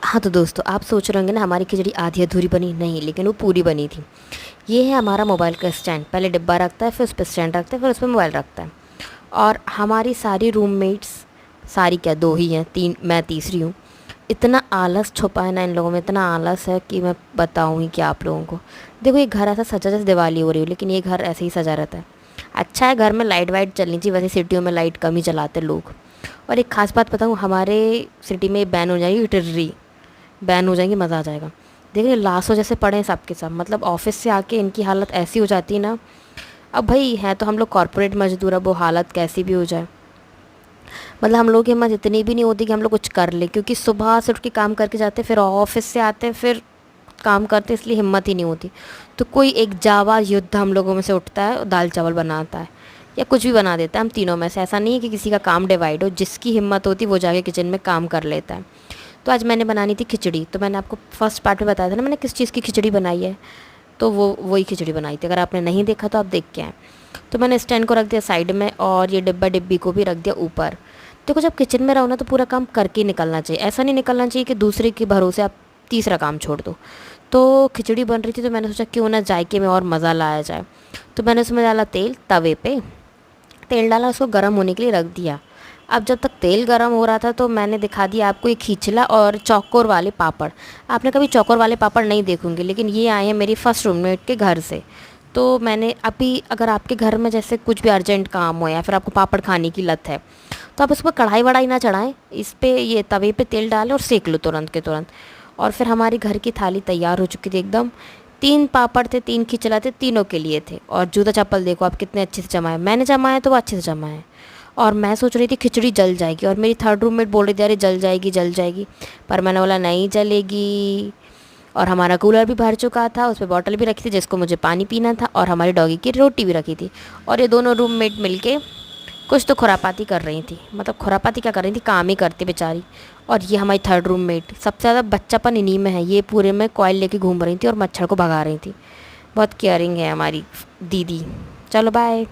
हाँ तो दोस्तों, आप सोच रहे होंगे ना हमारी खिचड़ी आधी अधूरी बनी, नहीं, लेकिन वो पूरी बनी थी। ये है हमारा मोबाइल का स्टैंड। पहले डिब्बा रखता है, फिर उस पर स्टैंड रखता है, फिर उस पर मोबाइल रखता है। और हमारी सारी रूममेट्स, सारी क्या, दो ही हैं, तीन, मैं तीसरी हूँ। इतना आलस छुपा है ना इन लोगों में, इतना आलस है कि मैं बताऊँ ही क्या आप लोगों को। देखो, ये घर ऐसा सजा जैसे दिवाली हो रही हो, लेकिन ये घर ऐसे ही सजा रहता है। अच्छा है, घर में लाइट वाइट चलनी चाहिए, वैसे सिटियों में लाइट कम ही चलाते लोग। और एक ख़ास बात बताऊँ, हमारे सिटी में बैन हो जाएगी टिर्री, बैन हो जाएंगी, मज़ा आ जाएगा। देखिए लाशों जैसे पड़े हैं सबके सब, मतलब ऑफिस से आके इनकी हालत ऐसी हो जाती है ना। अब भाई है तो हम लोग कॉर्पोरेट मजदूर, अब वो हालत कैसी भी हो जाए, मतलब हम लोग की हिम्मत इतनी भी नहीं होती कि हम लोग कुछ कर ले, क्योंकि सुबह से उठ के काम करके जाते, फिर ऑफिस से आते, फिर काम करते, इसलिए हिम्मत ही नहीं होती। तो कोई एक जाबाज युद्ध हम लोगों में से उठता है और दाल चावल बनाता है या कुछ भी बना देता है। हम तीनों में से, ऐसा नहीं है कि किसी का काम डिवाइड हो, जिसकी हिम्मत होती वो जाके किचन में काम कर लेता है। तो आज मैंने बनानी थी खिचड़ी, तो मैंने आपको फर्स्ट पार्ट में बताया था ना मैंने किस चीज़ की खिचड़ी बनाई है। तो वो वही खिचड़ी बनाई थी, अगर आपने नहीं देखा तो आप देख के आएँ। तो मैंने स्टैंड को रख दिया साइड में, और ये डिब्बा डिब्बी को भी रख दिया ऊपर। देखो, जब किचन में रहो ना तो पूरा काम करके ही निकलना चाहिए, ऐसा नहीं निकलना चाहिए कि दूसरे के भरोसे आप तीसरा काम छोड़ दो। तो खिचड़ी बन रही थी, तो मैंने सोचा क्यों ना जायके में और मज़ा लाया जाए। तो मैंने उसमें डाला तेल, तवे पे तेल डाला, उसको गर्म होने के लिए रख दिया। अब जब तक तेल गर्म हो रहा था तो मैंने दिखा दिया आपको एक खींचला और चौकोर वाले पापड़। आपने कभी चौकोर वाले पापड़ नहीं देखूंगे, लेकिन ये आए हैं मेरी फर्स्ट रूममेट के घर से। तो मैंने अभी, अगर आपके घर में जैसे कुछ भी अर्जेंट काम हो या फिर आपको पापड़ खाने की लत है, तो आप उस पर कढ़ाई वढ़ाई ना चढ़ाएं, इस पे ये तवे पे तेल डालें और सेक लो तुरंत के तुरंत। और फिर हमारी घर की थाली तैयार हो चुकी थी एकदम। 3 पापड़ थे, 3 खिचला थे, तीनों के लिए थे। और जूता चप्पल देखो आप कितने अच्छे से जमाए, मैंने जमाया तो वो अच्छे से जमाए। और मैं सोच रही थी खिचड़ी जल जाएगी, और मेरी थर्ड रूममेट बोल रही थी अरे जल जाएगी जल जाएगी, पर मैंने बोला नहीं जलेगी। और हमारा कूलर भी भर चुका था, उस पर बॉटल भी रखी थी जिसको मुझे पानी पीना था, और हमारी डॉगी की रोटी भी रखी थी। और ये दोनों रूममेट मिलके कुछ तो खुरापाती कर रही थी, मतलब खुरापाती क्या कर रही थी, काम ही करती बेचारी। और ये हमारी थर्ड रूममेट, सबसे ज़्यादा बच्चापन इन्हीं में है, ये पूरे में कॉइल लेके घूम रही थी और मच्छर को भगा रही थी। बहुत केयरिंग है हमारी दीदी। चलो बाय।